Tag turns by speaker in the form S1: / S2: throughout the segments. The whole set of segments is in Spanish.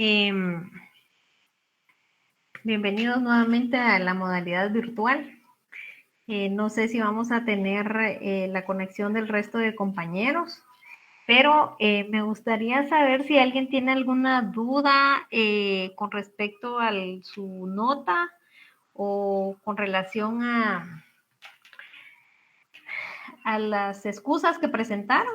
S1: Em, Bienvenidos nuevamente a la modalidad virtual. No sé si vamos a tener la conexión del resto de compañeros, pero me gustaría saber si alguien tiene alguna duda con respecto a su nota o con relación a las excusas que presentaron.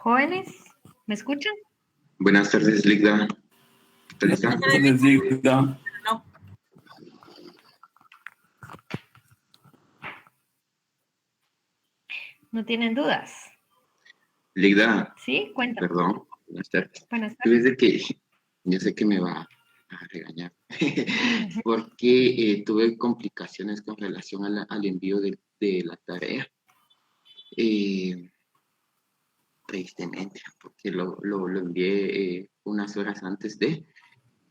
S1: Jóvenes, ¿me escuchan?
S2: Buenas tardes, Ligda. ¿Qué tal está?
S3: Buenas, Ligda.
S1: No. ¿No tienen dudas?
S2: Ligda.
S1: Sí, cuéntame.
S2: Perdón, buenas tardes.
S1: Buenas
S2: Tú
S1: tardes.
S2: ves de que yo sé que me va a regañar porque tuve complicaciones con relación al envío de la tarea. Tristemente, porque lo envié unas horas antes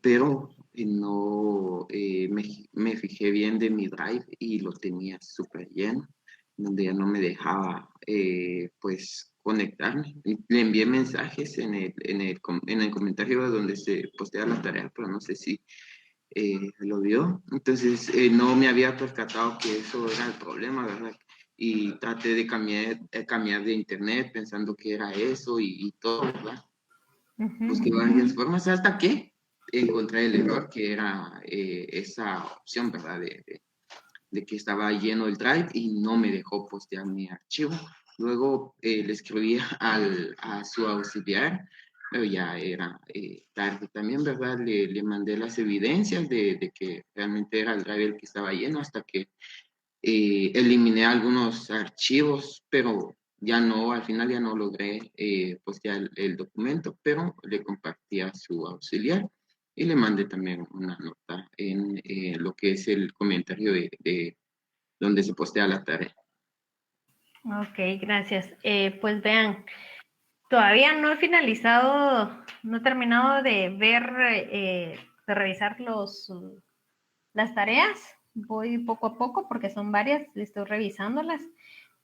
S2: pero no me fijé bien de mi drive y lo tenía súper lleno, donde ya no me dejaba pues conectarme. Y le envié mensajes en el comentario donde se postea la tarea, pero no sé si lo vio. Entonces no me había percatado que eso era el problema, ¿verdad? Y traté de cambiar de internet pensando que era eso y todo, ¿verdad? Busqué varias formas hasta que encontré el error que era esa opción, ¿verdad? De que estaba lleno el drive y no me dejó postear mi archivo. Luego le escribí a su auxiliar, pero ya era tarde también, ¿verdad? Le mandé las evidencias de que realmente era el drive el que estaba lleno hasta que eliminé algunos archivos, pero ya no, al final ya no logré postear el documento, pero le compartí a su auxiliar y le mandé también una nota en lo que es el comentario de donde se postea la tarea.
S1: Ok, gracias. Pues vean, todavía no he finalizado, no he terminado de ver, de revisar las tareas. Voy poco a poco porque son varias, estoy revisándolas.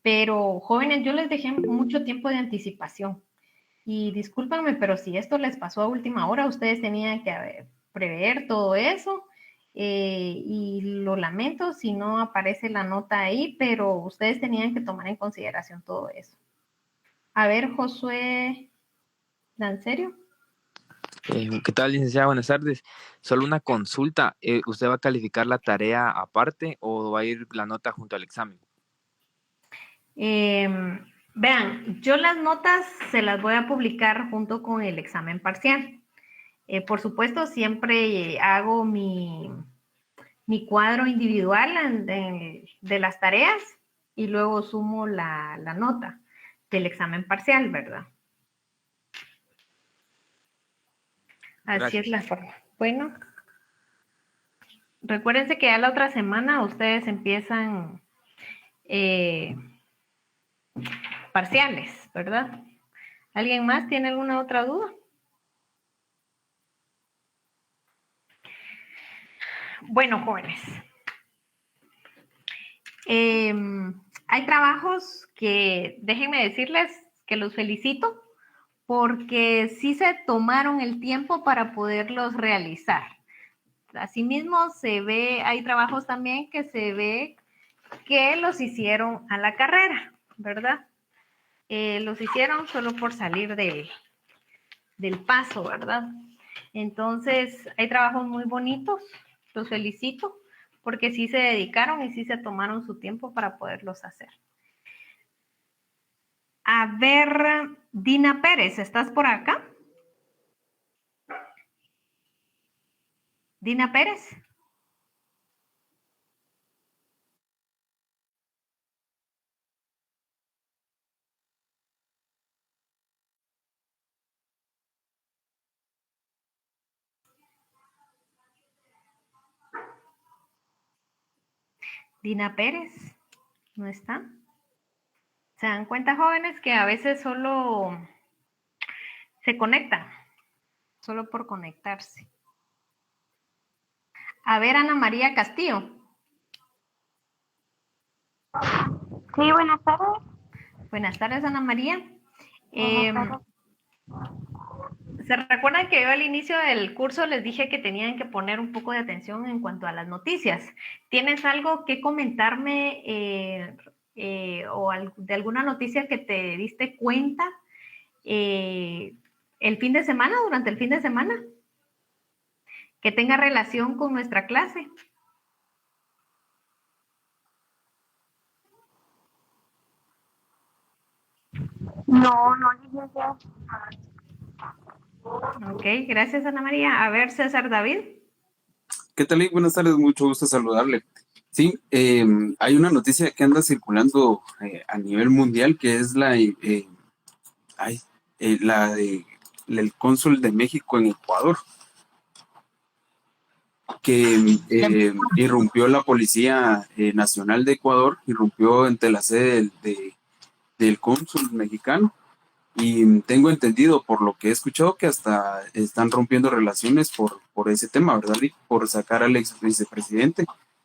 S1: Pero jóvenes, yo les dejé mucho tiempo de anticipación. Y discúlpenme, pero si esto les pasó a última hora, ustedes tenían que prever todo eso. Y lo lamento si no aparece la nota ahí, pero ustedes tenían que tomar en consideración todo eso. A ver, Josué, ¿en serio?
S3: ¿Qué tal, licenciada? Buenas tardes. Solo una consulta. ¿Usted va a calificar la tarea aparte o va a ir la nota junto al examen?
S1: Vean, yo las notas se las voy a publicar junto con el examen parcial. Por supuesto, siempre hago mi cuadro individual de las tareas y luego sumo la nota del examen parcial, ¿verdad? Así
S3: Gracias.
S1: es la forma. Bueno, recuérdense que ya la otra semana ustedes empiezan parciales, ¿verdad? ¿Alguien más tiene alguna otra duda? Bueno, jóvenes. Hay trabajos que, déjenme decirles que los felicito porque sí se tomaron el tiempo para poderlos realizar. Asimismo, se ve, hay trabajos también que se ve que los hicieron a la carrera, ¿verdad? Los hicieron solo por salir del paso, ¿verdad? Entonces, hay trabajos muy bonitos, los felicito, porque sí se dedicaron y sí se tomaron su tiempo para poderlos hacer. A ver, Dina Pérez, ¿estás por acá? Dina Pérez. Dina Pérez, ¿no está? ¿Se dan cuenta, jóvenes, que a veces solo se conectan? solo por conectarse. A ver, Ana María Castillo.
S4: Sí, buenas tardes.
S1: Buenas tardes, Ana María.
S4: Buenas tardes.
S1: ¿Se recuerdan que yo al inicio del curso les dije que tenían que poner un poco de atención en cuanto a las noticias? ¿Tienes algo que comentarme de alguna noticia que te diste cuenta el fin de semana, durante el fin de semana, que tenga relación con nuestra clase?
S4: No, licenciada.
S1: Ok, gracias, Ana María. A ver, César David.
S5: ¿Qué tal? Buenas tardes, mucho gusto saludarle. Sí, hay una noticia que anda circulando a nivel mundial que es el cónsul de México en Ecuador, que irrumpió la Policía Nacional de Ecuador, irrumpió ante la sede del cónsul mexicano. Y tengo entendido, por lo que he escuchado, que hasta están rompiendo relaciones por ese tema, ¿verdad, Rick? Por sacar al ex vicepresidente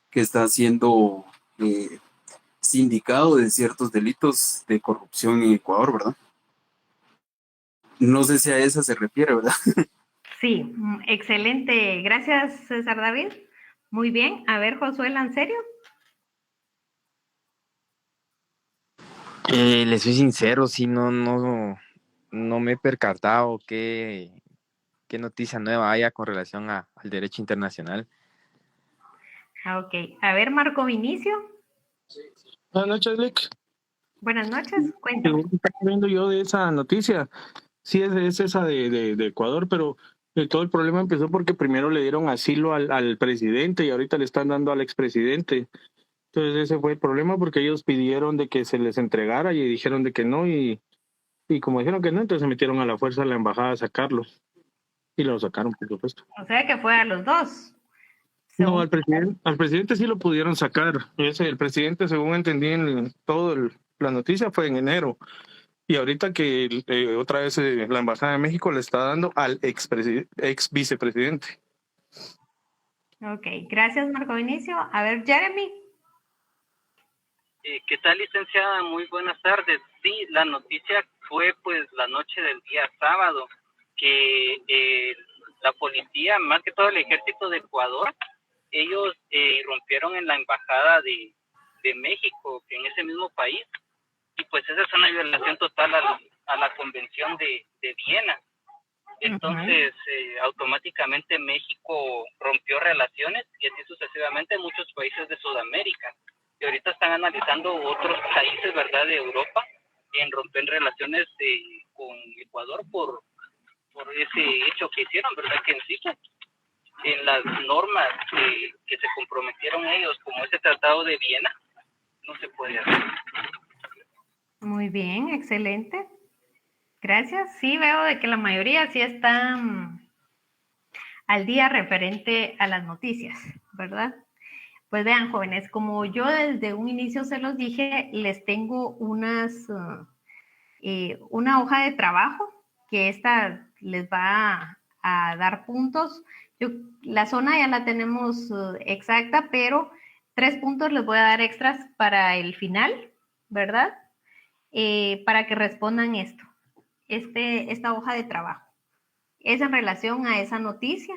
S5: que está siendo sindicado de ciertos delitos de corrupción en Ecuador, ¿verdad? No sé si a esa se refiere, ¿verdad?
S1: Sí, excelente. Gracias, César David. Muy bien. A ver, Josué Lancerio.
S3: Les soy sincero, sí, no me he percatado qué noticia nueva haya con relación al derecho internacional.
S1: Ok. A ver, Marco Vinicio.
S6: Buenas noches, Lick.
S1: Buenas noches. Cuéntame.
S6: Según estaba viendo yo de esa noticia, sí es esa de Ecuador, pero todo el problema empezó porque primero le dieron asilo al presidente y ahorita le están dando al expresidente. Entonces ese fue el problema porque ellos pidieron de que se les entregara y dijeron de que no y como dijeron que no, entonces se metieron a la fuerza a la embajada a sacarlos y lo sacaron, por supuesto.
S1: O sea que fue a los dos.
S6: No, al presidente sí lo pudieron sacar. El presidente, según entendí en la noticia, fue en enero. Y ahorita que otra vez la Embajada de México le está dando al ex vicepresidente.
S1: Ok, gracias Marco Vinicio. A ver, Jeremy.
S7: ¿Qué tal, licenciada? Muy buenas tardes. Sí, la noticia fue pues la noche del día sábado, que la policía, más que todo el ejército de Ecuador, ellos irrumpieron en la embajada de México, en ese mismo país, y pues esa es una violación total a la convención de Viena. Entonces, automáticamente México rompió relaciones y así sucesivamente en muchos países de Sudamérica. Y ahorita están analizando otros países, ¿verdad?, de Europa en romper relaciones con Ecuador por ese hecho que hicieron, ¿verdad?, que en sí, en las normas que se comprometieron ellos, como ese tratado de Viena, no se puede hacer.
S1: Muy bien, excelente. Gracias. Sí, veo de que la mayoría sí está al día referente a las noticias, ¿verdad? Pues vean, jóvenes, como yo desde un inicio se los dije, les tengo una hoja de trabajo que esta les va a dar puntos. La zona ya la tenemos exacta, pero 3 puntos les voy a dar extras para el final, ¿verdad? Para que respondan esto. Esta hoja de trabajo es en relación a esa noticia.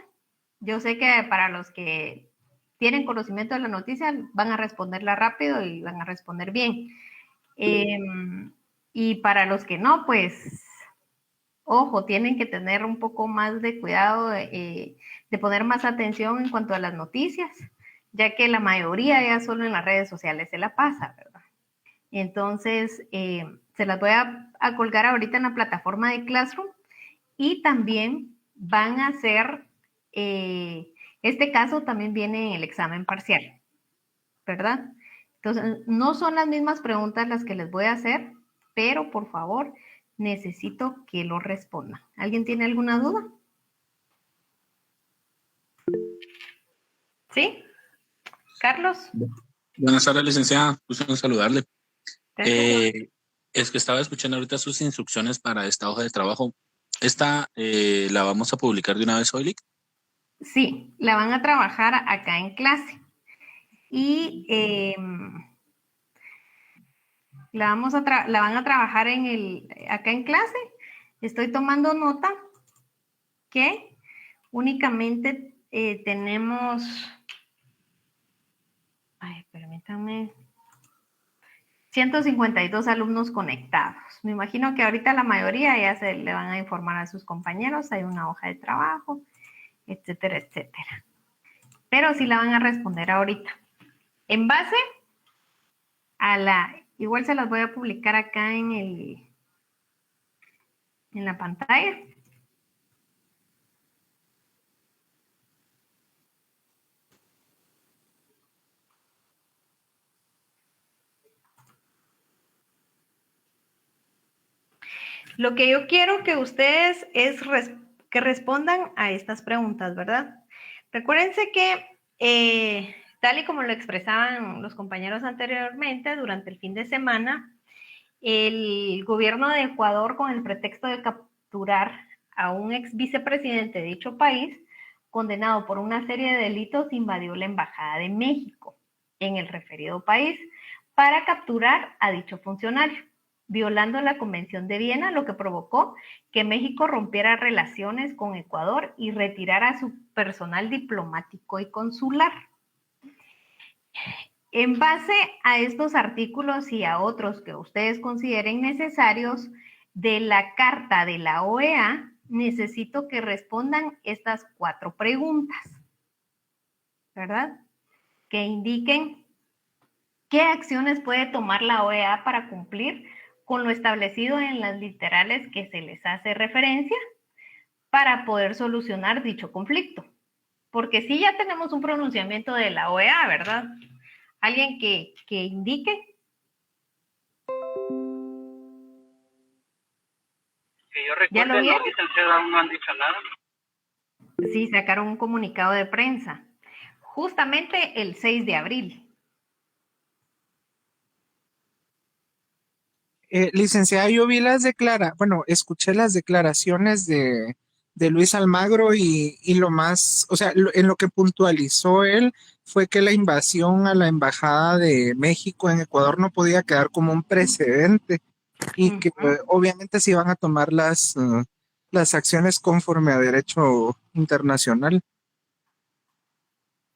S1: Yo sé que para los que tienen conocimiento de la noticia van a responderla rápido y van a responder bien. Y para los que no, pues, ojo, tienen que tener un poco más de cuidado de poner más atención en cuanto a las noticias, ya que la mayoría ya solo en las redes sociales se la pasa, ¿verdad? Entonces, se las voy a colgar ahorita en la plataforma de Classroom y también van a hacer, este caso también viene en el examen parcial, ¿verdad? Entonces, no son las mismas preguntas las que les voy a hacer, pero por favor, necesito que lo respondan. ¿Alguien tiene alguna duda? ¿Sí? ¿Carlos?
S8: Buenas tardes, licenciada. Gusto en saludarle. Es que estaba escuchando ahorita sus instrucciones para esta hoja de trabajo. ¿Esta la vamos a publicar de una vez hoy, Lick?
S1: Sí, la van a trabajar acá en clase. Y la van a trabajar acá en clase. Estoy tomando nota que únicamente tenemos, permítanme, 152 alumnos conectados. Me imagino que ahorita la mayoría ya se le van a informar a sus compañeros, hay una hoja de trabajo, etcétera, etcétera. Pero sí la van a responder ahorita. En base a igual se las voy a publicar acá en la pantalla. Lo que yo quiero que ustedes es que respondan a estas preguntas, ¿verdad? Recuérdense que, tal y como lo expresaban los compañeros anteriormente, durante el fin de semana, el gobierno de Ecuador, con el pretexto de capturar a un ex vicepresidente de dicho país, condenado por una serie de delitos, invadió la Embajada de México en el referido país para capturar a dicho funcionario, violando la Convención de Viena, lo que provocó que México rompiera relaciones con Ecuador y retirara a su personal diplomático y consular. En base a estos artículos y a otros que ustedes consideren necesarios de la Carta de la OEA, necesito que respondan estas 4 preguntas, ¿verdad? Que indiquen qué acciones puede tomar la OEA para cumplir con lo establecido en las literales que se les hace referencia para poder solucionar dicho conflicto. Porque sí ya tenemos un pronunciamiento de la OEA, ¿verdad? ¿Alguien que indique?
S7: Que yo recuerde, no, licenciada, aún no han dicho nada.
S1: Sí, sacaron un comunicado de prensa, justamente el 6 de abril.
S9: Licenciada, yo vi escuché las declaraciones de Luis Almagro y lo más, o sea, en lo que puntualizó él fue que la invasión a la Embajada de México en Ecuador no podía quedar como un precedente y que obviamente se iban a tomar las acciones conforme a derecho internacional.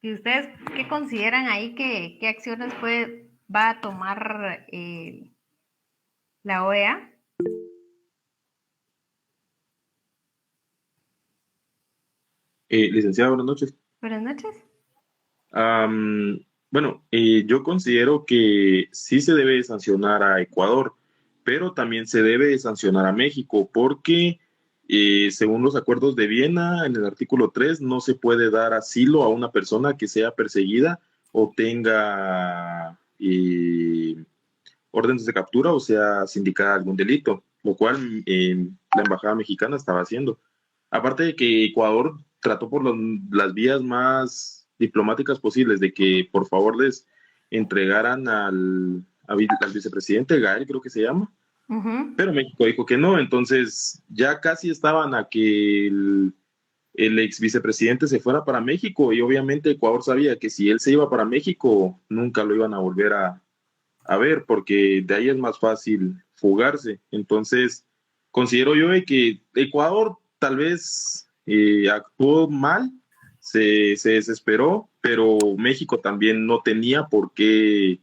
S1: ¿Y ustedes qué consideran ahí qué acciones va a tomar la OEA?
S10: Licenciada, buenas noches.
S1: Buenas noches.
S10: Yo considero que sí se debe sancionar a Ecuador, pero también se debe sancionar a México, porque según los acuerdos de Viena, en el artículo 3, no se puede dar asilo a una persona que sea perseguida o tenga órdenes de captura o sea sindicada algún delito, lo cual la Embajada Mexicana estaba haciendo. Aparte de que Ecuador trató por las vías más diplomáticas posibles de que por favor les entregaran al vicepresidente Gael, creo que se llama, pero México dijo que no, entonces ya casi estaban a que el ex vicepresidente se fuera para México y obviamente Ecuador sabía que si él se iba para México nunca lo iban a volver a ver, porque de ahí es más fácil fugarse. Entonces, considero yo de que Ecuador tal vez actuó mal, se desesperó, pero México también no tenía por qué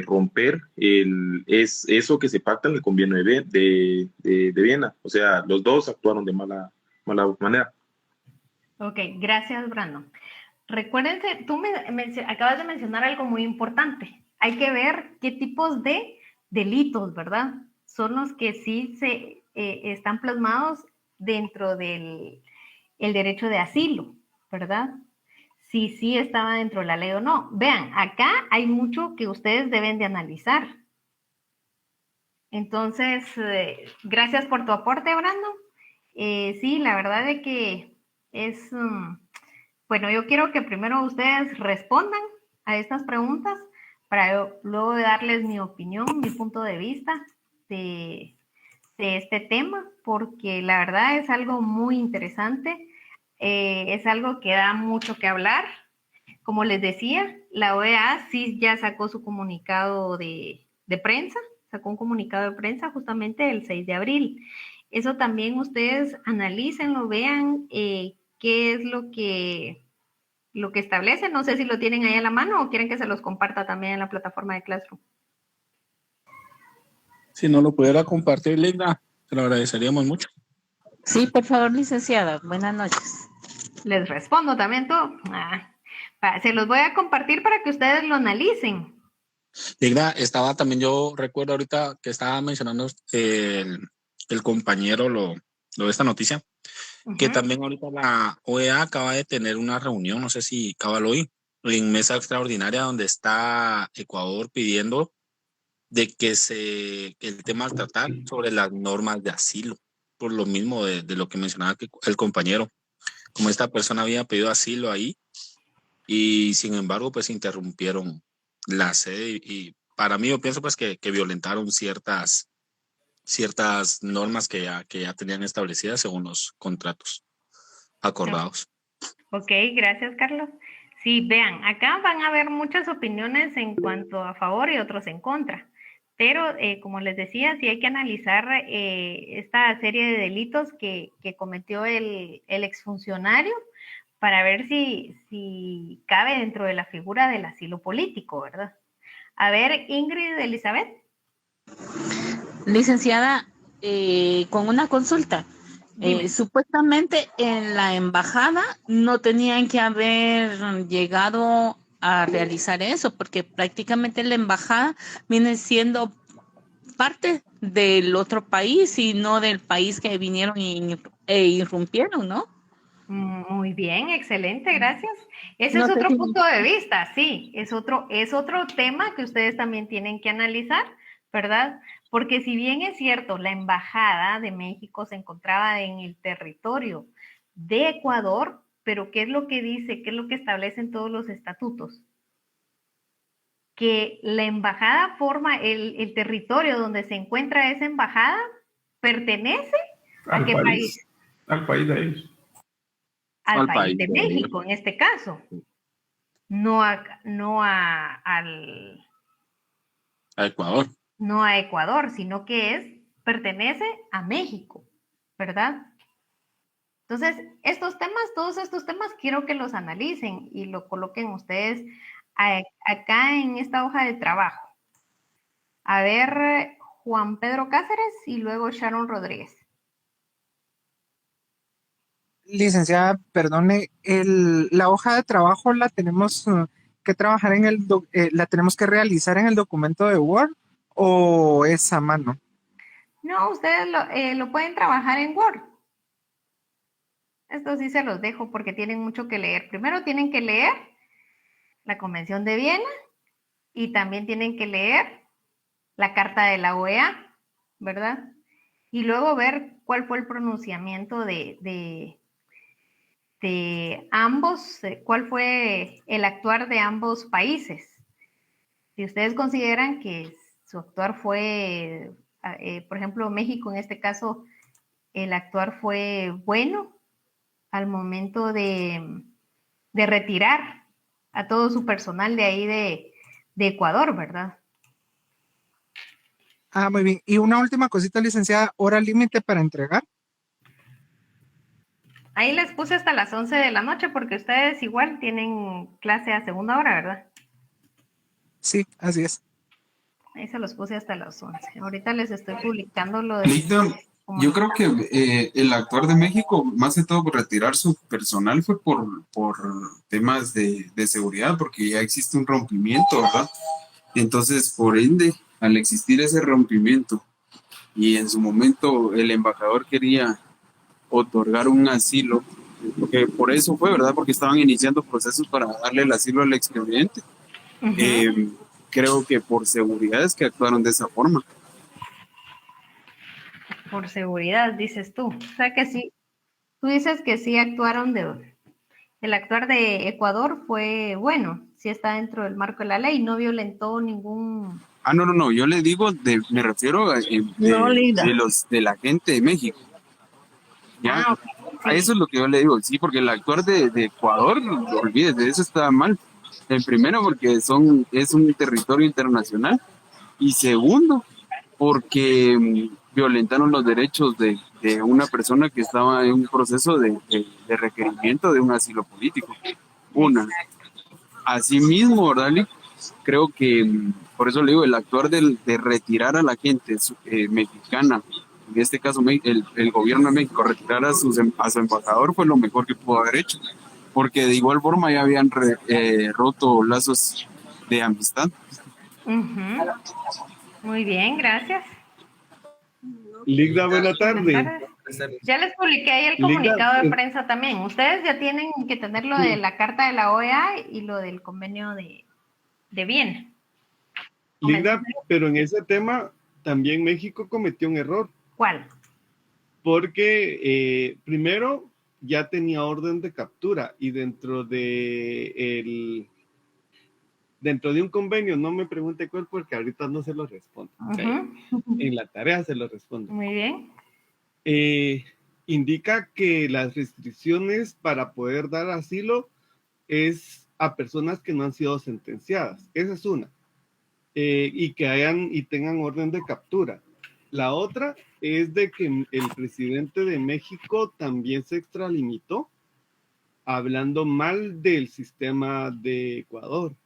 S10: romper eso que se pacta en el convenio de Viena. O sea, los dos actuaron de mala manera.
S1: Ok, gracias, Brandon. Recuérdense, tú acabas de mencionar algo muy importante. Hay que ver qué tipos de delitos, ¿verdad? Son los que sí están plasmados dentro del derecho de asilo, ¿verdad? Si sí estaba dentro de la ley o no. Vean, acá hay mucho que ustedes deben de analizar. Entonces, gracias por tu aporte, Brandon. Sí, la verdad es que es... bueno, yo quiero que primero ustedes respondan a estas preguntas para luego darles mi opinión, mi punto de vista de de este tema, porque la verdad es algo muy interesante, es algo que da mucho que hablar. Como les decía, la OEA sí ya sacó su comunicado de prensa, sacó un comunicado de prensa justamente el 6 de abril. Eso también ustedes analícenlo, vean qué es lo que establece. No sé si lo tienen ahí a la mano o quieren que se los comparta también en la plataforma de Classroom.
S8: Si no lo pudiera compartir, Linda, te lo agradeceríamos mucho.
S11: Sí, por favor, licenciada. Buenas noches.
S1: Les respondo también todo. Se los voy a compartir para que ustedes lo analicen.
S8: Linda, estaba también, yo recuerdo ahorita que estaba mencionando el compañero lo de esta noticia, que también ahorita la OEA acaba de tener una reunión, no sé si cabal hoy, en mesa extraordinaria donde está Ecuador pidiendo de que el tema al tratar sobre las normas de asilo, por lo mismo de lo que mencionaba el compañero, como esta persona había pedido asilo ahí y sin embargo pues interrumpieron la sede y para mí yo pienso pues que violentaron ciertas normas que ya tenían establecidas según los contratos acordados.
S1: Ok, gracias, Carlos. Sí, vean, acá van a haber muchas opiniones en cuanto a favor y otros en contra. Pero, como les decía, sí hay que analizar esta serie de delitos que cometió el exfuncionario para ver si cabe dentro de la figura del asilo político, ¿verdad? A ver, Ingrid Elizabeth.
S11: Licenciada, con una consulta. Supuestamente en la embajada no tenían que haber llegado a realizar eso, porque prácticamente la embajada viene siendo parte del otro país y no del país que vinieron e irrumpieron, ¿no?
S1: Muy bien, excelente, gracias. Ese
S11: No
S1: es
S11: sé
S1: otro
S11: si-
S1: punto de vista, sí, es otro tema que ustedes también tienen que analizar, ¿verdad? Porque si bien es cierto, la Embajada de México se encontraba en el territorio de Ecuador, pero ¿qué es lo que dice? ¿Qué es lo que establecen todos los estatutos? Que la embajada forma el territorio donde se encuentra esa embajada, ¿pertenece a qué país?
S10: Al país de ellos.
S1: Al país de México, en este caso. No a
S8: Ecuador.
S1: No a Ecuador, sino que pertenece a México, ¿verdad? Entonces, todos estos temas quiero que los analicen y lo coloquen ustedes acá en esta hoja de trabajo. A ver, Juan Pedro Cáceres y luego Sharon Rodríguez.
S9: Licenciada, perdone, la hoja de trabajo la tenemos que trabajar la tenemos que realizar en el documento de Word o es a mano.
S1: No, ustedes lo pueden trabajar en Word. Esto sí se los dejo porque tienen mucho que leer. Primero tienen que leer la Convención de Viena y también tienen que leer la Carta de la OEA, ¿verdad? Y luego ver cuál fue el pronunciamiento de ambos, cuál fue el actuar de ambos países. Si ustedes consideran que su actuar fue, por ejemplo, México en este caso, el actuar fue bueno al momento de retirar a todo su personal de ahí de Ecuador, ¿verdad?
S9: Ah, muy bien. Y una última cosita, licenciada, hora límite para entregar.
S1: Ahí les puse hasta las 11 de la noche porque ustedes igual tienen clase a segunda hora, ¿verdad?
S9: Sí, así es.
S1: Ahí se los puse hasta las 11. Ahorita les estoy publicando lo de...
S5: Yo creo que el actuar de México, más que todo por retirar su personal, fue por temas de seguridad, porque ya existe un rompimiento, ¿verdad? Entonces, por ende, al existir ese rompimiento y en su momento el embajador quería otorgar un asilo, porque por eso fue, ¿verdad? Porque estaban iniciando procesos para darle el asilo al expresidente. Creo que por seguridad es que actuaron de esa forma.
S1: Por seguridad, dices tú. O sea que sí, tú dices que sí actuaron el actuar de Ecuador fue bueno, sí está dentro del marco de la ley, no violentó ningún
S5: No, yo le digo, me refiero de la gente de México. ¿Ya?
S1: Ok,
S5: A
S1: sí.
S5: eso es lo que yo le digo, sí, porque el actuar de Ecuador, olvídese, eso está mal. En primero, porque es un territorio internacional, y segundo, porque violentaron los derechos de una persona que estaba en un proceso de requerimiento de un asilo político. Una. Asimismo, ¿verdad, Lick? Creo que, por eso le digo, el actuar de retirar a la gente mexicana, en este caso el gobierno de México, retirar a su embajador fue lo mejor que pudo haber hecho, porque de igual forma ya habían roto lazos de amistad.
S1: Ujú. Muy bien, gracias.
S12: Ligda, buena
S1: Buenas
S12: tarde.
S1: tardes. Ya les publiqué ahí el
S12: Ligda,
S1: comunicado de prensa también. Ustedes ya tienen que tener lo de la carta de la OEA y lo del convenio de Viena.
S12: Ligda, pero en ese tema también México cometió un error.
S1: ¿Cuál?
S12: Porque primero ya tenía orden de captura y dentro de un convenio, no me pregunte cuál porque ahorita no se lo respondo. En la tarea se lo respondo.
S1: Muy bien.
S12: Indica que las restricciones para poder dar asilo es a personas que no han sido sentenciadas. Esa es una. Y que tengan orden de captura. La otra es de que el presidente de México también se extralimitó hablando mal del sistema de Ecuador.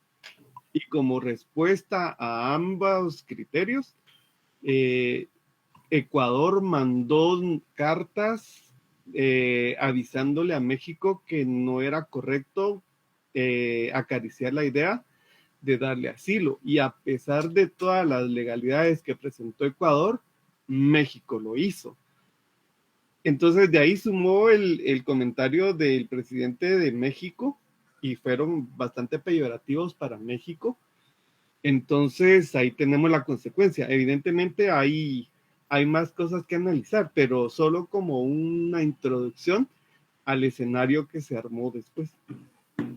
S12: Y como respuesta a ambos criterios, Ecuador mandó cartas avisándole a México que no era correcto acariciar la idea de darle asilo. Y a pesar de todas las legalidades que presentó Ecuador, México lo hizo. Entonces de ahí sumó el comentario del presidente de México y fueron bastante peyorativos para México. Entonces ahí tenemos la consecuencia. Evidentemente hay más cosas que analizar, pero solo como una introducción al escenario que se armó después.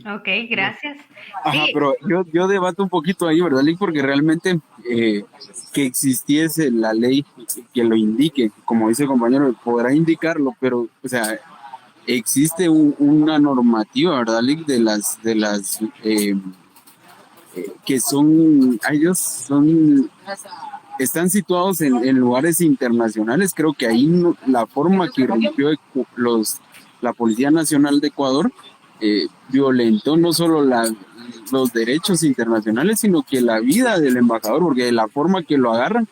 S1: Ok, gracias.
S5: Ajá,
S1: Sí.
S5: pero yo debato un poquito ahí, ¿verdad, Lick? Porque realmente que existiese la ley que lo indique, como dice el compañero, podrá indicarlo, pero, o sea, existe una normativa, ¿verdad, Lick? De las que están situados en lugares internacionales. Creo que ahí la forma que rompió la Policía Nacional de Ecuador violentó no solo los derechos internacionales, sino que la vida del embajador, porque de la forma que lo agarran,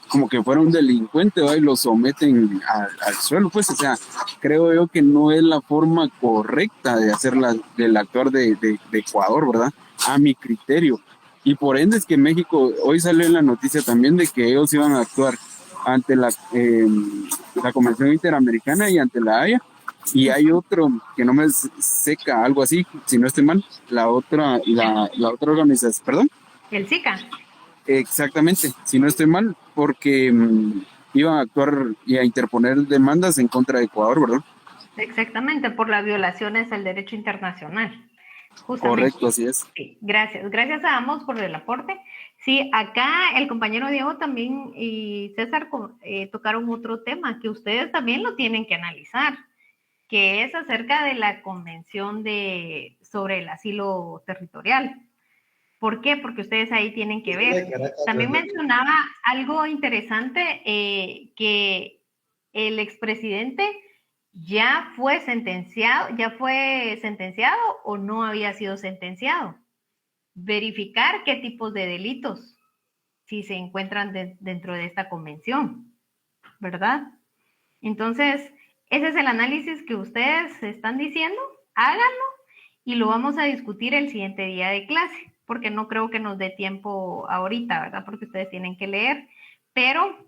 S5: como que fuera un delincuente, ¿va? Y lo someten al suelo, pues, o sea, creo yo que no es la forma correcta de hacer del actuar de Ecuador, ¿verdad? A mi criterio. Y por ende es que México, hoy salió en la noticia también de que ellos iban a actuar ante la Convención Interamericana y ante la Haya. Y hay otro que no me seca, algo así, si no estoy mal, la otra organización, perdón.
S1: El SICA.
S5: Exactamente, si no estoy mal, porque iban a actuar y a interponer demandas en contra de Ecuador, ¿verdad?
S1: Exactamente, por las violaciones al derecho internacional. Justamente.
S5: Correcto, así es.
S1: Sí, gracias a ambos por el aporte. Sí, acá el compañero Diego también y César tocaron otro tema que ustedes también lo tienen que analizar, que es acerca de la Convención sobre el Asilo Territorial. ¿Por qué? Porque ustedes ahí tienen que ver. También mencionaba algo interesante, que el expresidente ya fue sentenciado o no había sido sentenciado. Verificar qué tipos de delitos si se encuentran dentro de esta convención, ¿verdad? Entonces, ese es el análisis que ustedes están diciendo, háganlo y lo vamos a discutir el siguiente día de clase, porque no creo que nos dé tiempo ahorita, ¿verdad? Porque ustedes tienen que leer, pero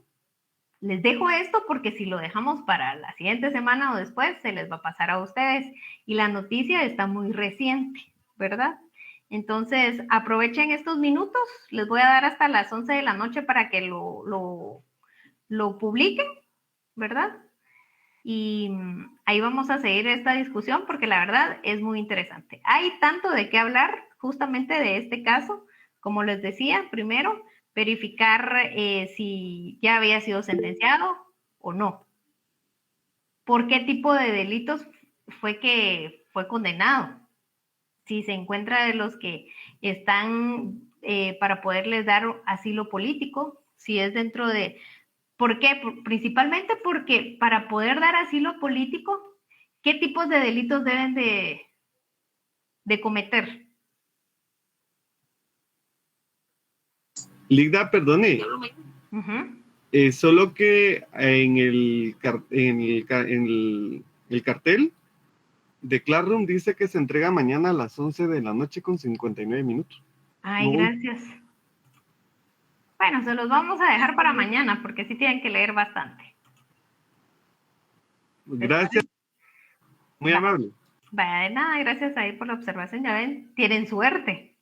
S1: les dejo esto porque si lo dejamos para la siguiente semana o después, se les va a pasar a ustedes. Y la noticia está muy reciente, ¿verdad? Entonces, aprovechen estos minutos. Les voy a dar hasta las 11 de la noche para que lo publiquen, ¿verdad? Y ahí vamos a seguir esta discusión porque la verdad es muy interesante. Hay tanto de qué hablar justamente de este caso, como les decía, primero, verificar si ya había sido sentenciado o no. ¿Por qué tipo de delitos fue que fue condenado? Si se encuentra de los que están para poderles dar asilo político, si es dentro de... ¿Por qué? Principalmente porque para poder dar asilo político, ¿qué tipos de delitos deben de cometer?
S12: Ligda, perdone. Solo que en el cartel de Classroom dice que se entrega mañana a las 11 de la noche con 59 minutos.
S1: Ay, gracias. Bueno, se los vamos a dejar para mañana porque sí tienen que leer bastante.
S12: Gracias. Muy amable.
S1: Vaya, de nada, gracias ahí por la observación. Ya ven, tienen suerte.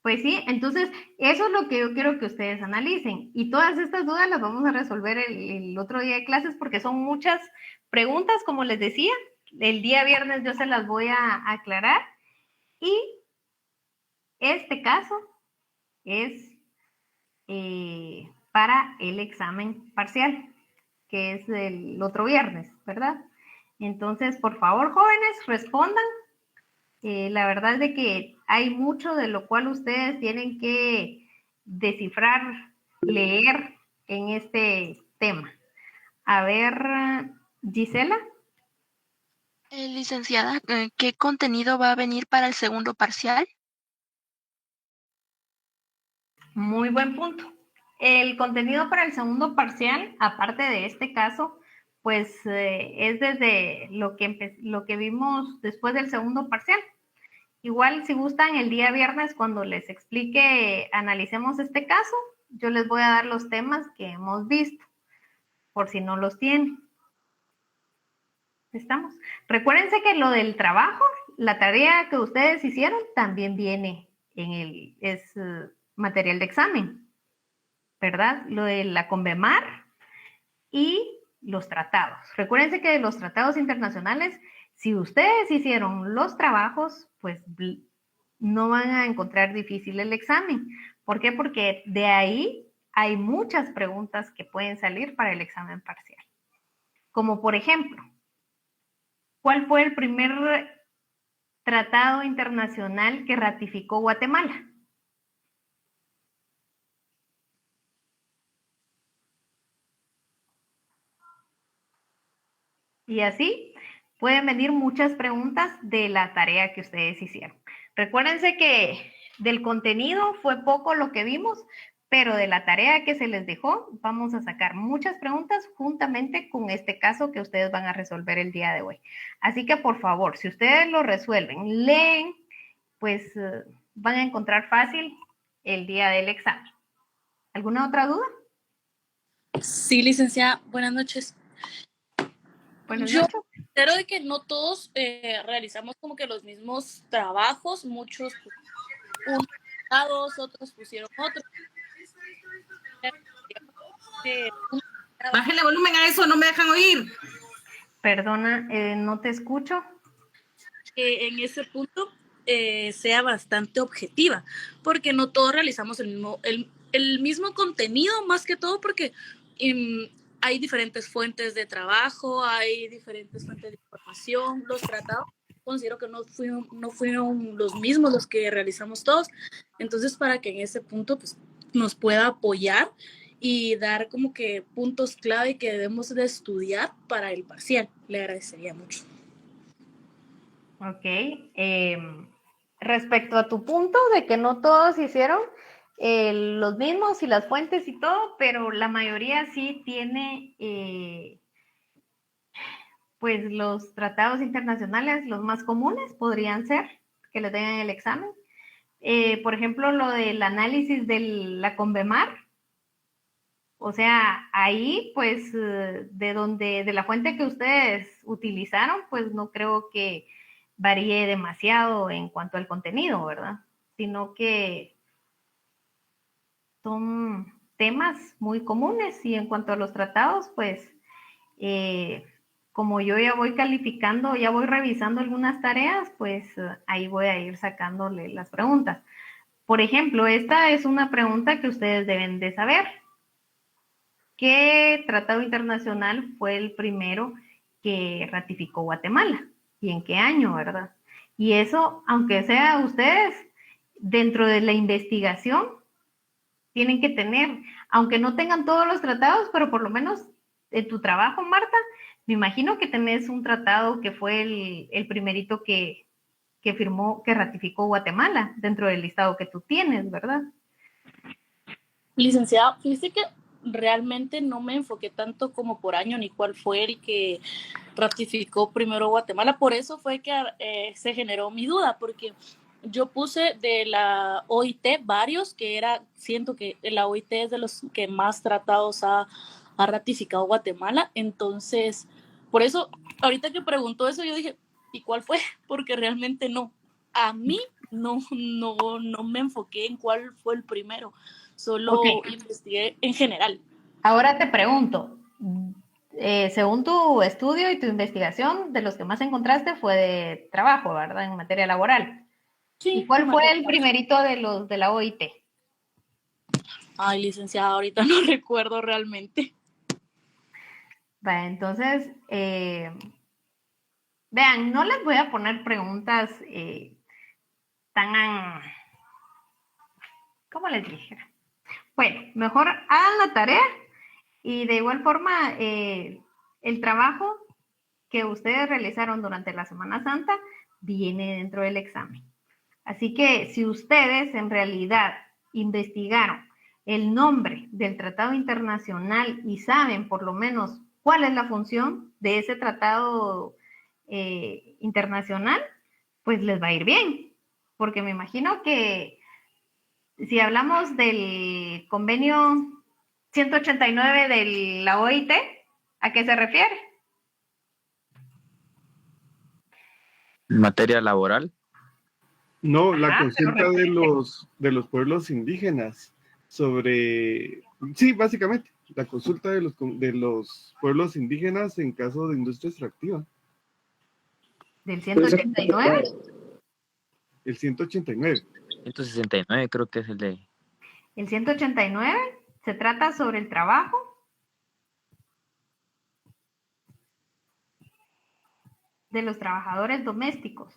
S1: Pues sí, entonces eso es lo que yo quiero que ustedes analicen. Y todas estas dudas las vamos a resolver el otro día de clases porque son muchas preguntas, como les decía. El día viernes yo se las voy a aclarar. Y este caso es para el examen parcial, que es el otro viernes, ¿verdad? Entonces, por favor, jóvenes, respondan. La verdad es de que hay mucho de lo cual ustedes tienen que descifrar, leer en este tema. A ver, Gisela.
S13: Licenciada, ¿qué contenido va a venir para el segundo parcial?
S1: Muy buen punto. El contenido para el segundo parcial, aparte de este caso, pues es desde lo que vimos después del segundo parcial. Igual, si gustan, el día viernes, cuando les explique, analicemos este caso, yo les voy a dar los temas que hemos visto, por si no los tienen. ¿Estamos? Recuérdense que lo del trabajo, la tarea que ustedes hicieron, también viene es material de examen, ¿verdad? Lo de la Convemar y los tratados. Recuérdense que de los tratados internacionales, si ustedes hicieron los trabajos, pues no van a encontrar difícil el examen. ¿Por qué? Porque de ahí hay muchas preguntas que pueden salir para el examen parcial. Como por ejemplo, ¿cuál fue el primer tratado internacional que ratificó Guatemala? Y así pueden venir muchas preguntas de la tarea que ustedes hicieron. Recuérdense que del contenido fue poco lo que vimos, pero de la tarea que se les dejó vamos a sacar muchas preguntas juntamente con este caso que ustedes van a resolver el día de hoy. Así que por favor, si ustedes lo resuelven, leen, pues van a encontrar fácil el día del examen. ¿Alguna otra duda?
S14: Sí, licenciada, buenas noches.
S1: Yo
S14: considero de que no todos realizamos como que los mismos trabajos, muchos unos otros pusieron otros.
S15: Bájenle volumen a eso, no me dejan oír.
S1: Perdona, no te escucho.
S14: En ese punto sea bastante objetiva, porque no todos realizamos el mismo contenido, más que todo porque hay diferentes fuentes de trabajo, hay diferentes fuentes de información, los tratados considero que no fueron los mismos los que realizamos todos, entonces para que en ese punto pues, nos pueda apoyar y dar como que puntos clave que debemos de estudiar para el parcial, le agradecería mucho.
S1: Ok, respecto a tu punto de que no todos hicieron los mismos y las fuentes y todo, pero la mayoría sí tiene pues los tratados internacionales, los más comunes podrían ser que les den el examen. Por ejemplo, lo del análisis de la Convemar, o sea, ahí pues de la fuente que ustedes utilizaron, pues no creo que varíe demasiado en cuanto al contenido, ¿verdad? Sino que son temas muy comunes y en cuanto a los tratados, pues como yo ya voy calificando, ya voy revisando algunas tareas, pues ahí voy a ir sacándole las preguntas. Por ejemplo, esta es una pregunta que ustedes deben de saber. ¿Qué tratado internacional fue el primero que ratificó Guatemala? ¿Y en qué año, verdad? Y eso, aunque sea ustedes, dentro de la investigación, tienen que tener, aunque no tengan todos los tratados, pero por lo menos en tu trabajo, Marta, me imagino que tenés un tratado que fue el primerito que firmó, que ratificó Guatemala dentro del listado que tú tienes, ¿verdad?
S14: Licenciado, fíjese que realmente no me enfoqué tanto como por año ni cuál fue el que ratificó primero Guatemala. Por eso fue que se generó mi duda, porque yo puse de la OIT varios, siento que la OIT es de los que más tratados ha ratificado Guatemala. Entonces, por eso, ahorita que preguntó eso, yo dije, ¿y cuál fue? Porque realmente no. A mí no me enfoqué en cuál fue el primero. Solo investigué en general.
S1: Ahora te pregunto, según tu estudio y tu investigación, de los que más encontraste fue de trabajo, ¿verdad? En materia laboral.
S14: Sí.
S1: ¿Y cuál fue el primerito de los de la OIT?
S14: Ay, licenciada, ahorita no recuerdo realmente.
S1: Vale, entonces, vean, no les voy a poner preguntas tan, ¿cómo les dije? Bueno, mejor hagan la tarea y de igual forma el trabajo que ustedes realizaron durante la Semana Santa viene dentro del examen. Así que si ustedes en realidad investigaron el nombre del tratado internacional y saben por lo menos cuál es la función de ese tratado internacional, pues les va a ir bien, porque me imagino que si hablamos del convenio 189 de la OIT, ¿a qué se refiere?
S3: ¿Materia laboral?
S12: No, la consulta de los pueblos indígenas sobre, sí, básicamente, la consulta de los pueblos indígenas en caso de industria extractiva.
S1: ¿Del 189?
S12: El 189.
S3: 169 creo que es el de...
S1: El 189 se trata sobre el trabajo de los trabajadores domésticos,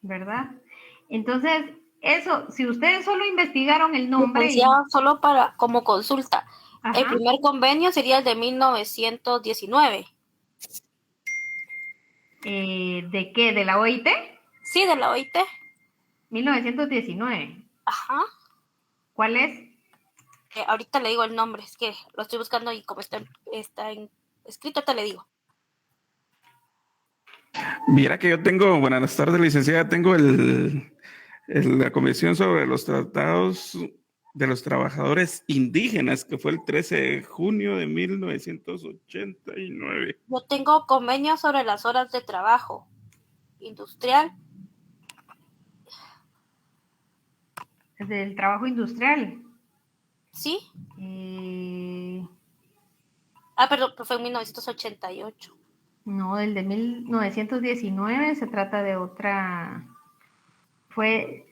S1: ¿verdad? Entonces, eso, si ustedes solo investigaron el nombre...
S16: Solo como consulta, ajá, el primer convenio sería el de 1919.
S1: ¿De qué? ¿De la OIT?
S16: Sí, de la OIT.
S1: 1919.
S16: Ajá.
S1: ¿Cuál es?
S16: Ahorita le digo el nombre, es que lo estoy buscando y como está escrito, te le digo.
S17: Mira que yo tengo, buenas tardes, licenciada, tengo la Convención sobre los Tratados de los Trabajadores Indígenas, que fue el 13 de junio de 1989.
S16: Yo tengo convenio sobre las horas de trabajo industrial.
S1: ¿Del trabajo industrial?
S16: Sí. Perdón, fue en 1988.
S1: No, el de 1919 se trata de otra...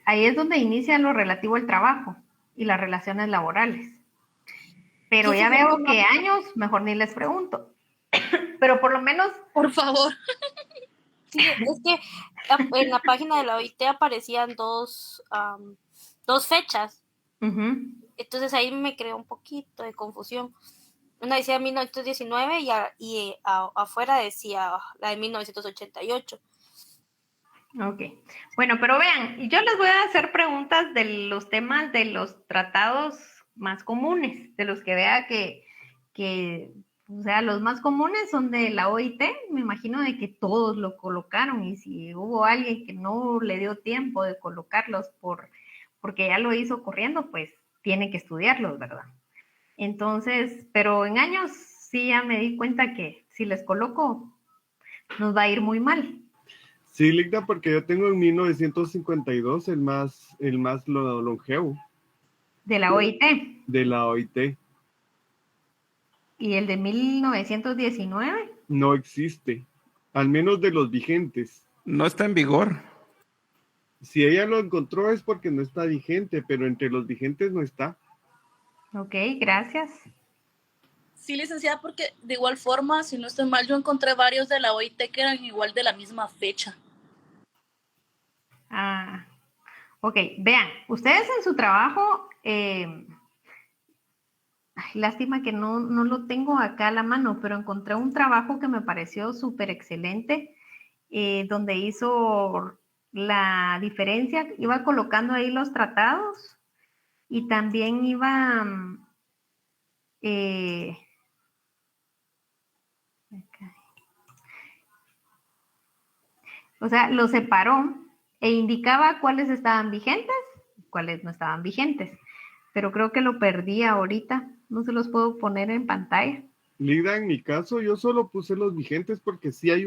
S1: Ahí es donde inicia lo relativo al trabajo y las relaciones laborales. Pero ya veo que años, mejor ni les pregunto. Pero por lo menos...
S14: Por favor.
S16: Sí, es que en la página de la OIT aparecían dos fechas.
S1: Uh-huh.
S16: Entonces ahí me creó un poquito de confusión. Una decía 1919 y afuera decía la de 1988.
S1: Ok. Bueno, pero vean, yo les voy a hacer preguntas de los temas de los tratados más comunes, de los que vea que o sea, los más comunes son de la OIT, me imagino de que todos lo colocaron y si hubo alguien que no le dio tiempo de colocarlos porque ya lo hizo corriendo, pues tiene que estudiarlos, ¿verdad? Entonces, pero en años sí ya me di cuenta que si les coloco nos va a ir muy mal.
S12: Sí, Ligda, porque yo tengo en 1952 el más longevo.
S1: ¿De la OIT?
S12: De la OIT.
S1: ¿Y el de 1919?
S12: No existe, al menos de los vigentes.
S17: No está en vigor.
S12: Si ella lo encontró es porque no está vigente, pero entre los vigentes no está.
S1: Ok, gracias.
S14: Sí, licenciada, porque de igual forma, si no estoy mal, yo encontré varios de la OIT que eran igual de la misma fecha.
S1: Ah, ok, vean, ustedes en su trabajo, lástima que no lo tengo acá a la mano, pero encontré un trabajo que me pareció súper excelente, donde hizo la diferencia, iba colocando ahí los tratados y también iba, o sea, lo separó e indicaba cuáles estaban vigentes y cuáles no estaban vigentes. Pero creo que lo perdí ahorita. No se los puedo poner en pantalla.
S12: Lida, en mi caso, yo solo puse los vigentes porque sí hay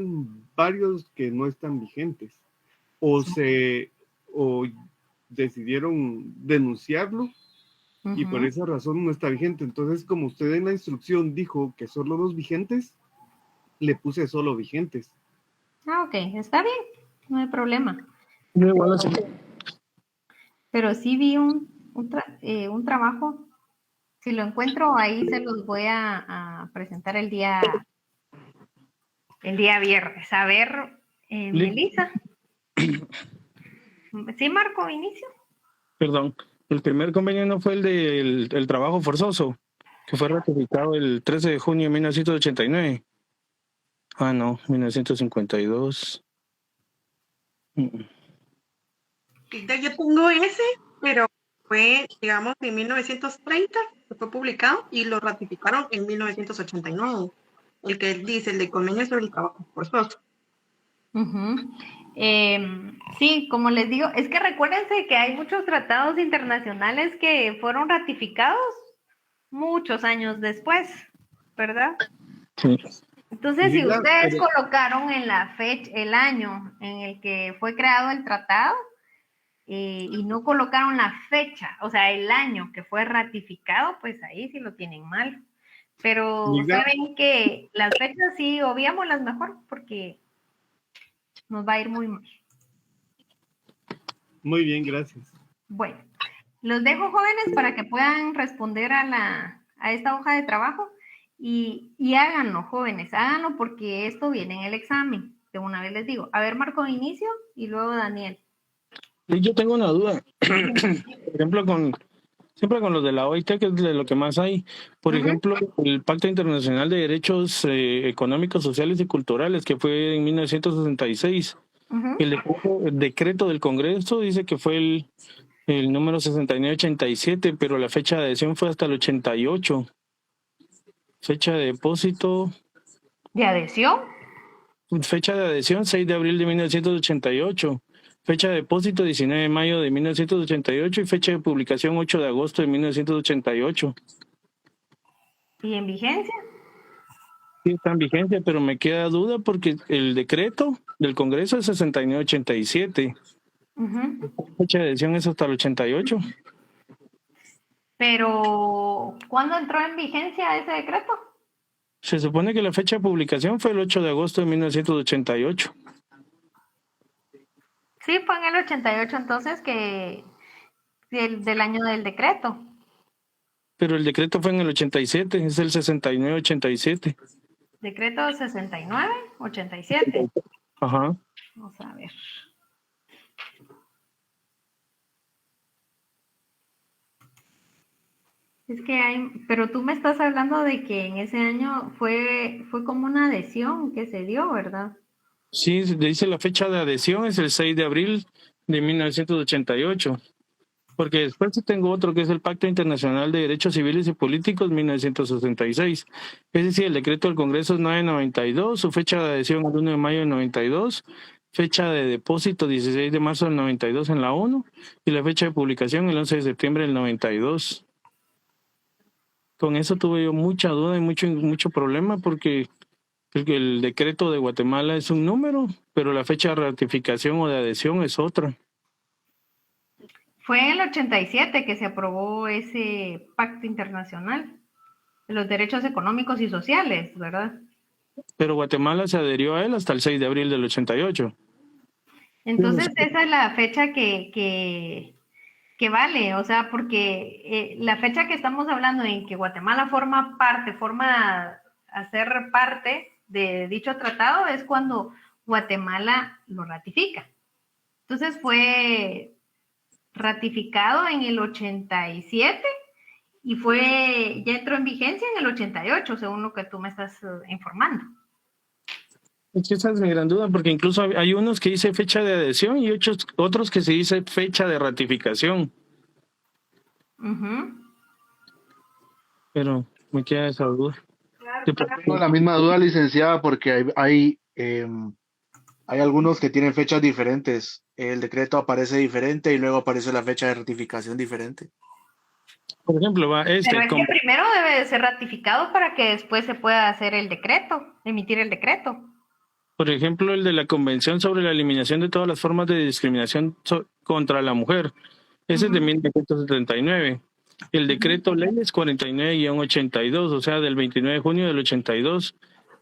S12: varios que no están vigentes. O decidieron denunciarlo y por esa razón no está vigente. Entonces, como usted en la instrucción dijo que solo los vigentes, le puse solo vigentes.
S1: Ah, ok, está bien, no hay problema.
S6: Yo igual así.
S1: Pero sí vi un trabajo. Si lo encuentro ahí, se los voy a presentar el día viernes. A ver, Melissa. ¿Sí, Marco, inicio?
S6: Perdón, el primer convenio no fue el del trabajo forzoso, que fue ratificado el 13 de junio de 1989. Ah, no, 1952.
S15: Yo tengo ese, pero fue, digamos, en 1930, que fue publicado y lo ratificaron en 1989. El que dice, el de convenio sobre el trabajo forzoso.
S1: Sí, como les digo, es que recuérdense que hay muchos tratados internacionales que fueron ratificados muchos años después, ¿verdad?
S6: Sí.
S1: Entonces, si ustedes colocaron en la fecha, el año en el que fue creado el tratado, y no colocaron la fecha, o sea, el año que fue ratificado, pues ahí sí lo tienen mal. Pero saben que las fechas sí obviámoslas mejor porque nos va a ir muy mal.
S12: Muy bien, gracias.
S1: Bueno, los dejo, jóvenes, para que puedan responder a esta hoja de trabajo y háganlo, jóvenes, háganlo porque esto viene en el examen. De una vez les digo. A ver, Marco, inicio y luego Daniel.
S6: Yo tengo una duda. Por ejemplo, siempre con los de la OIT, que es de lo que más hay. Por ejemplo, el Pacto Internacional de Derechos Económicos, Sociales y Culturales, que fue en 1966. El decreto del Congreso dice que fue el número 6987, pero la fecha de adhesión fue hasta el 88. Fecha de depósito.
S1: ¿De adhesión?
S6: Fecha de adhesión 6 de abril de 1988. Fecha de depósito 19 de mayo de 1988 y fecha de publicación 8 de agosto de 1988.
S1: ¿Y en vigencia?
S6: Sí, está en vigencia, pero me queda duda porque el decreto del Congreso es 6987. La fecha de adhesión es hasta el 88.
S1: Pero, ¿cuándo entró en vigencia ese decreto?
S6: Se supone que la fecha de publicación fue el 8 de agosto de 1988.
S1: Sí, fue en el 88 entonces que del año del decreto.
S6: Pero el decreto fue en el 87, es el 6987.
S1: Decreto 69-87.
S6: Ajá.
S1: Vamos a ver. Es que pero tú me estás hablando de que en ese año fue como una adhesión que se dio, ¿verdad?
S6: Sí, dice la fecha de adhesión es el 6 de abril de 1988. Porque después tengo otro que es el Pacto Internacional de Derechos Civiles y Políticos 1966. Es decir, el decreto del Congreso es 992, su fecha de adhesión el 1 de mayo del 92, fecha de depósito 16 de marzo del 92 en la ONU y la fecha de publicación el 11 de septiembre del 92. Con eso tuve yo mucha duda y mucho problema porque el decreto de Guatemala es un número, pero la fecha de ratificación o de adhesión es otra.
S1: Fue en el 87 que se aprobó ese pacto internacional de los derechos económicos y sociales, ¿verdad?
S6: Pero Guatemala se adherió a él hasta el 6 de abril del 88.
S1: Entonces, esa es la fecha que vale, o sea, porque la fecha que estamos hablando en que Guatemala forma a ser parte de dicho tratado es cuando Guatemala lo ratifica. Entonces fue ratificado en el 87 y ya entró en vigencia en el 88, según lo que tú me estás informando.
S6: Es que esa es mi gran duda, porque incluso hay unos que dice fecha de adhesión y otros que se dice fecha de ratificación. Pero me queda esa duda.
S18: Tengo la misma duda, licenciada, porque hay algunos que tienen fechas diferentes. El decreto aparece diferente y luego aparece la fecha de ratificación diferente.
S6: Por ejemplo,
S1: Pero es que primero debe de ser ratificado para que después se pueda hacer emitir el decreto.
S6: Por ejemplo, el de la Convención sobre la Eliminación de todas las formas de discriminación contra la mujer. Ese es de 1979. El decreto ley es 49-82, o sea, del 29 de junio del 82.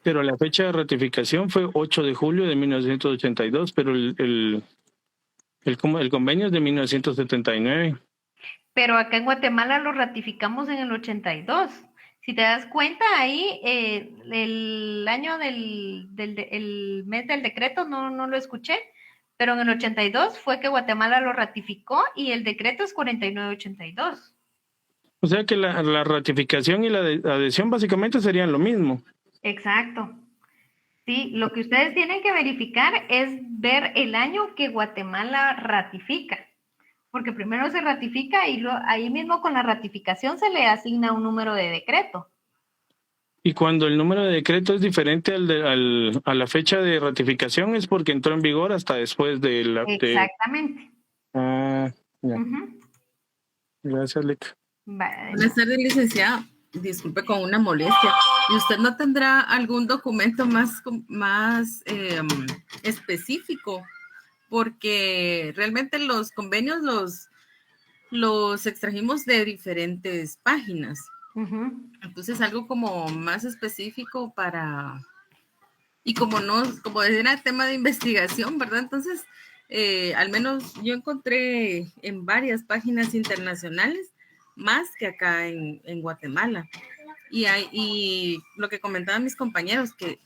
S6: Pero la fecha de ratificación fue 8 de julio de 1982, pero el convenio es de 1979.
S1: Pero acá en Guatemala lo ratificamos en el 82. Si te das cuenta, ahí el año el mes del decreto no lo escuché, pero en el 82 fue que Guatemala lo ratificó y el decreto es 49-82.
S6: O sea que la ratificación y la adhesión básicamente serían lo mismo.
S1: Exacto. Sí, lo que ustedes tienen que verificar es ver el año que Guatemala ratifica. Porque primero se ratifica y ahí mismo con la ratificación se le asigna un número de decreto.
S6: Y cuando el número de decreto es diferente a la fecha de ratificación es porque entró en vigor hasta después de la...
S1: Exactamente.
S6: Ya. Gracias, Leca.
S19: Buenas tardes, licenciada. Disculpe con una molestia. ¿Y usted no tendrá algún documento más específico? Porque realmente los convenios los extrajimos de diferentes páginas. Entonces algo como más específico y como era tema de investigación, ¿verdad? Entonces, al menos yo encontré en varias páginas internacionales más que acá en Guatemala. Y lo que comentaban mis compañeros, que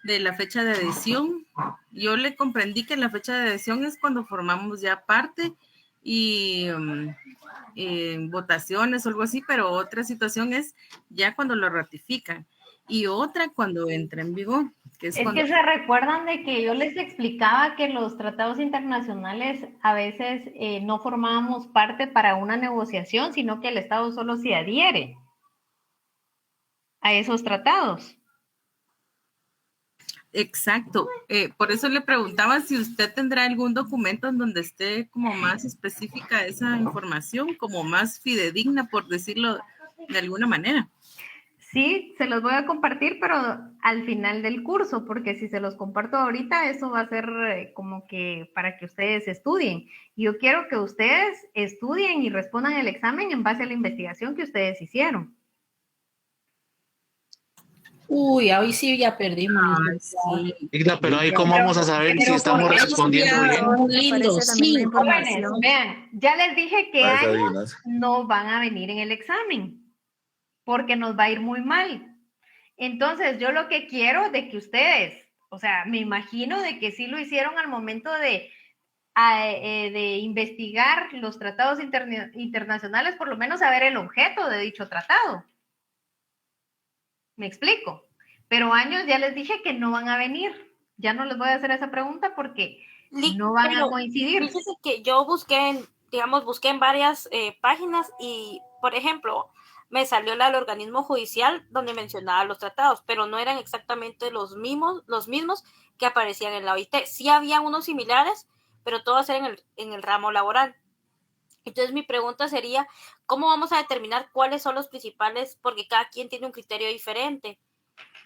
S19: de la fecha de adhesión, yo le comprendí que la fecha de adhesión es cuando formamos ya parte y votaciones o algo así, pero otra situación es ya cuando lo ratifican y otra cuando entra en vigor. Que
S1: que se recuerdan de que yo les explicaba que los tratados internacionales a veces no formábamos parte para una negociación, sino que el Estado solo se adhiere a esos tratados.
S19: Exacto. Por eso le preguntaba si usted tendrá algún documento en donde esté como más específica esa información, como más fidedigna, por decirlo de alguna manera.
S1: Sí, se los voy a compartir, pero al final del curso, porque si se los comparto ahorita, eso va a ser como que para que ustedes estudien. Yo quiero que ustedes estudien y respondan el examen en base a la investigación que ustedes hicieron.
S11: Uy, hoy sí ya perdimos.
S19: Sí.
S18: Pero ahí cómo vamos a saber si estamos respondiendo bien.
S11: Lindo, sí.
S1: Jóvenes, vean, ya les dije que años no van a venir en el examen, porque nos va a ir muy mal. Entonces, yo lo que quiero de que ustedes, o sea, me imagino de que sí lo hicieron al momento de investigar los tratados internacionales, por lo menos saber el objeto de dicho tratado. ¿Me explico? Pero años ya les dije que no van a venir. Ya no les voy a hacer esa pregunta porque no van a coincidir.
S16: Fíjese que yo busqué en varias páginas y, por ejemplo, me salió la del organismo judicial donde mencionaba los tratados, pero no eran exactamente los mismos que aparecían en la OIT. Sí había unos similares, pero todos eran en el ramo laboral. Entonces mi pregunta sería, ¿cómo vamos a determinar cuáles son los principales? Porque cada quien tiene un criterio diferente.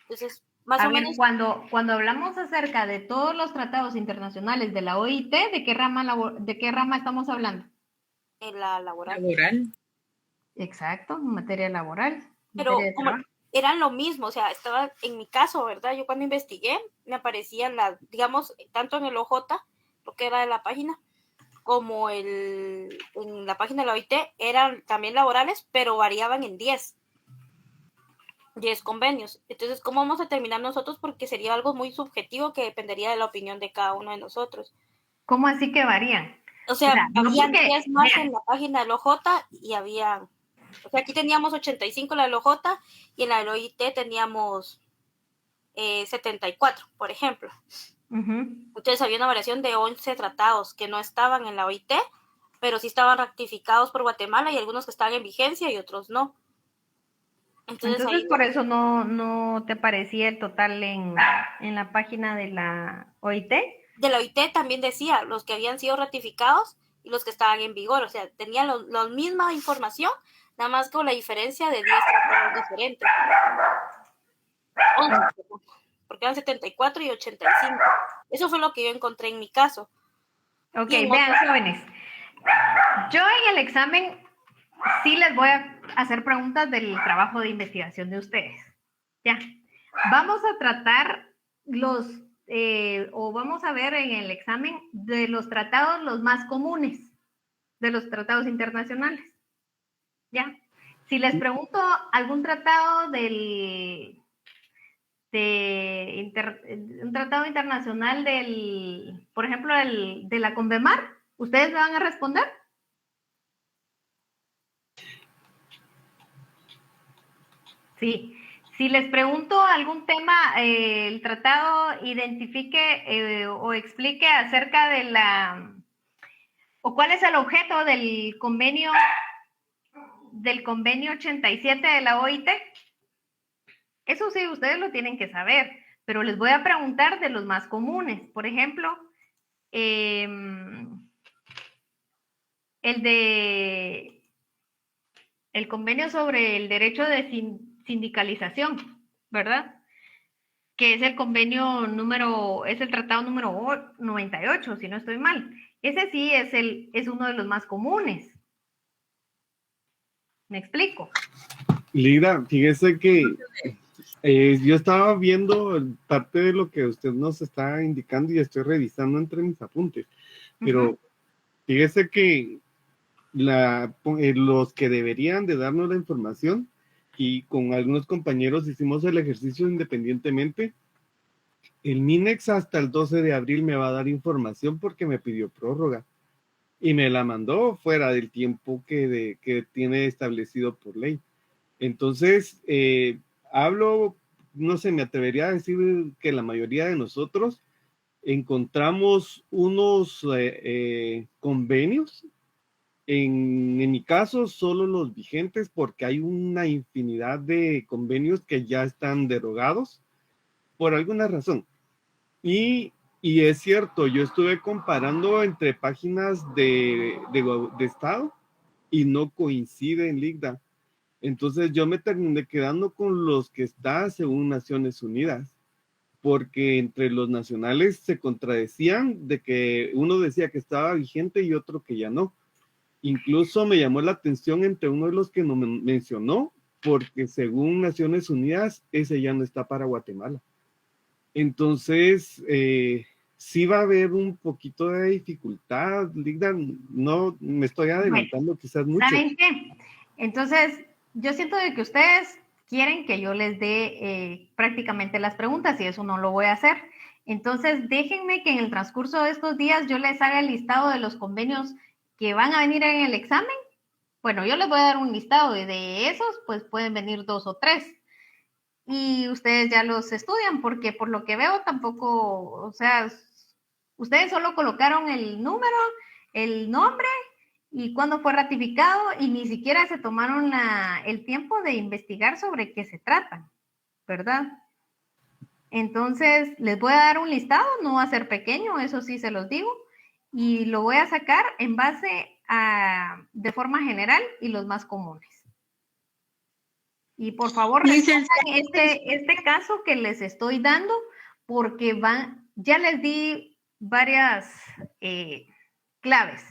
S16: Entonces, más o menos...
S1: Cuando hablamos acerca de todos los tratados internacionales de la OIT, ¿de qué rama estamos hablando?
S16: En la laboral.
S1: Exacto, en materia laboral.
S16: Pero como eran lo mismo, o sea, estaba en mi caso, ¿verdad? Yo cuando investigué, me aparecían digamos, tanto en el OJ lo que era de la página, como en la página de la OIT, eran también laborales, pero variaban en 10 convenios. Entonces, ¿cómo vamos a terminar nosotros? Porque sería algo muy subjetivo que dependería de la opinión de cada uno de nosotros.
S1: ¿Cómo así que varían?
S16: O sea,
S1: no
S16: habían
S1: porque-
S16: 10 más
S1: vean.
S16: en la página del OJ y había... O sea, aquí teníamos 85 en la del OJ y en la del OIT teníamos 74, por ejemplo. Entonces había una variación de 11 tratados que no estaban en la OIT, pero sí estaban ratificados por Guatemala y algunos que estaban en vigencia y otros no.
S1: Entonces
S16: ahí,
S1: por eso no te aparecía el total en la página de la OIT.
S16: De la OIT también decía los que habían sido ratificados y los que estaban en vigor. O sea, tenían la misma información, nada más con la diferencia de 10 tratados diferentes. 11, porque eran 74 y 85. Eso fue lo que yo encontré en mi caso.
S1: Ok, vean, jóvenes. Yo en el examen sí les voy a hacer preguntas del trabajo de investigación de ustedes. Ya. Vamos a tratar vamos a ver en el examen de los tratados los más comunes, de los tratados internacionales. Ya. Si les pregunto algún tratado un tratado internacional por ejemplo, de la Convemar, ¿ustedes me van a responder? Sí. Si les pregunto algún tema, el tratado identifique o explique acerca de o cuál es el objeto del convenio 87 de la OIT, eso sí, ustedes lo tienen que saber, pero les voy a preguntar de los más comunes. Por ejemplo, el convenio sobre el derecho de sindicalización, ¿verdad? Que es el convenio es el tratado número 98, si no estoy mal. Ese sí es uno de los más comunes. ¿Me explico?
S12: Lida, fíjese que yo estaba viendo parte de lo que usted nos está indicando y estoy revisando entre mis apuntes, pero fíjese que los que deberían de darnos la información, y con algunos compañeros hicimos el ejercicio independientemente, el MINEX hasta el 12 de abril me va a dar información porque me pidió prórroga y me la mandó fuera del tiempo que tiene establecido por ley. Entonces, no sé, me atrevería a decir que la mayoría de nosotros encontramos unos convenios, en mi caso solo los vigentes, porque hay una infinidad de convenios que ya están derogados por alguna razón. Y es cierto, yo estuve comparando entre páginas de Estado y no coinciden, Ligda. Entonces yo me terminé quedando con los que está según Naciones Unidas, porque entre los nacionales se contradecían de que uno decía que estaba vigente y otro que ya no. Incluso me llamó la atención entre uno de los que no mencionó, porque según Naciones Unidas, ese ya no está para Guatemala. Entonces, sí va a haber un poquito de dificultad, Ligda. No me estoy adelantando quizás mucho.
S1: ¿Saben qué? Entonces, yo siento de que ustedes quieren que yo les dé prácticamente las preguntas y eso no lo voy a hacer. Entonces, déjenme que en el transcurso de estos días yo les haga el listado de los convenios que van a venir en el examen. Bueno, yo les voy a dar un listado y de esos, pues pueden venir 2 o 3. Y ustedes ya los estudian, porque por lo que veo tampoco, o sea, ustedes solo colocaron el número, el nombre y cuándo fue ratificado y ni siquiera se tomaron el tiempo de investigar sobre qué se trata, ¿verdad? Entonces, les voy a dar un listado, no va a ser pequeño, eso sí se los digo, y lo voy a sacar en base de forma general y los más comunes. Y por favor, respondan este caso que les estoy dando, porque ya les di varias claves.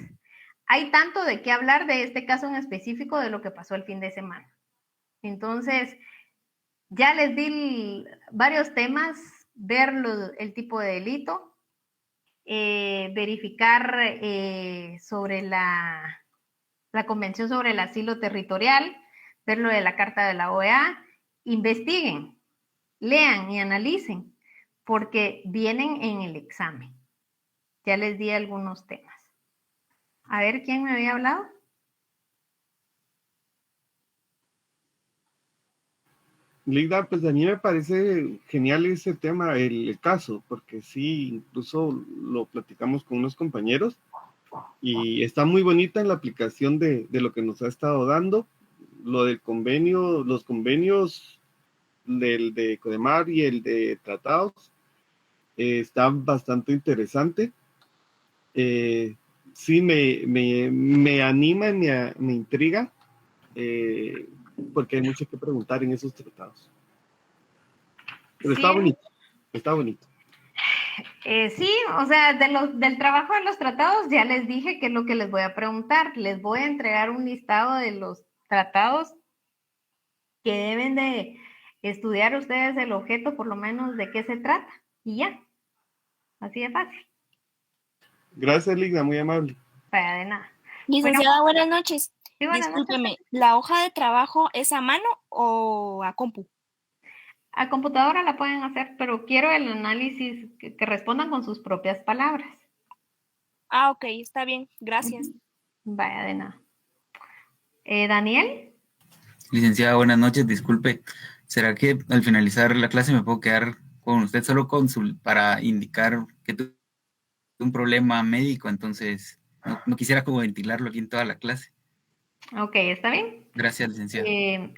S1: Hay tanto de qué hablar de este caso en específico de lo que pasó el fin de semana. Entonces, ya les di varios temas, ver el tipo de delito, verificar sobre la Convención sobre el Asilo Territorial, ver lo de la Carta de la OEA, investiguen, lean y analicen, porque vienen en el examen. Ya les di algunos temas. A ver, ¿quién me había hablado?
S12: Ligda, pues a mí me parece genial ese tema, el caso, porque sí, incluso lo platicamos con unos compañeros y está muy bonita en la aplicación de lo que nos ha estado dando. Lo del convenio, los convenios del de Codemar y el de tratados, está bastante interesante. Sí, me anima y me intriga, porque hay mucho que preguntar en esos tratados. Pero está
S1: Sí.
S12: bonito, está bonito.
S1: Sí, o sea, del trabajo de los tratados ya les dije qué es lo que les voy a preguntar. Les voy a entregar un listado de los tratados que deben de estudiar ustedes el objeto, por lo menos de qué se trata. Y ya, así de fácil.
S12: Gracias, Ligda, muy amable.
S1: Para de nada.
S13: Licenciada, buenas noches.
S1: Sí, buenas
S13: Discúlpeme, ¿la hoja de trabajo es a mano o a compu?
S1: A computadora la pueden hacer, pero quiero el análisis que respondan con sus propias palabras.
S13: Ah, ok, está bien, gracias.
S1: Vaya, de nada. Daniel.
S20: Licenciada, buenas noches, disculpe. ¿Será que al finalizar la clase me puedo quedar con usted solo para indicar que tuve un problema médico? Entonces, no quisiera como ventilarlo aquí en toda la clase.
S1: Ok, ¿está bien?
S20: Gracias, licenciada.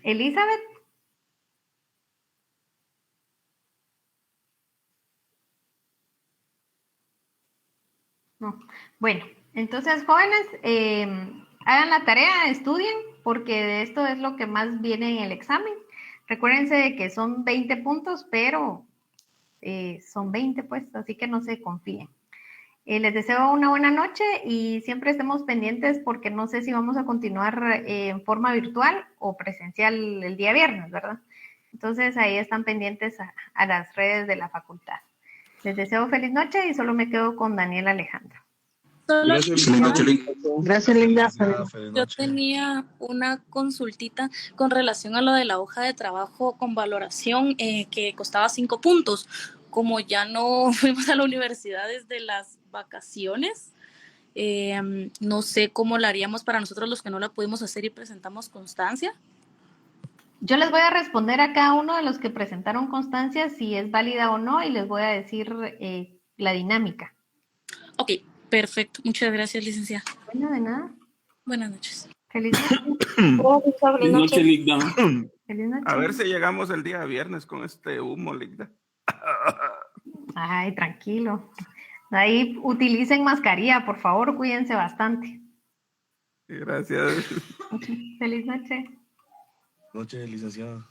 S1: Elizabeth. No. Bueno, entonces, jóvenes, hagan la tarea, estudien, porque de esto es lo que más viene en el examen. Recuérdense de que son 20 puntos, pero son 20, pues, así que no se confíen. Les deseo una buena noche y siempre estemos pendientes porque no sé si vamos a continuar en forma virtual o presencial el día viernes, ¿verdad? Entonces ahí están pendientes a las redes de la facultad. Les deseo feliz noche y solo me quedo con Daniel Alejandro.
S12: Gracias, Linda.
S15: Gracias, Linda.
S14: Yo tenía una consultita con relación a lo de la hoja de trabajo con valoración que costaba 5 puntos. Como ya no fuimos a la universidad desde las vacaciones, no sé cómo la haríamos para nosotros los que no la pudimos hacer y presentamos constancia.
S1: Yo les voy a responder a cada uno de los que presentaron constancia si es válida o no y les voy a decir la dinámica.
S14: Ok, perfecto. Muchas gracias, licenciada.
S1: Bueno, de nada.
S14: Buenas noches.
S1: Feliz noche.
S17: Buenas noches, Ligda.
S1: Feliz noche.
S17: A ver si llegamos el día viernes con este humo, Ligda.
S1: Ay, tranquilo. Ahí utilicen mascarilla, por favor, cuídense bastante.
S17: Gracias.
S1: Feliz noche.
S21: Noche, licenciada.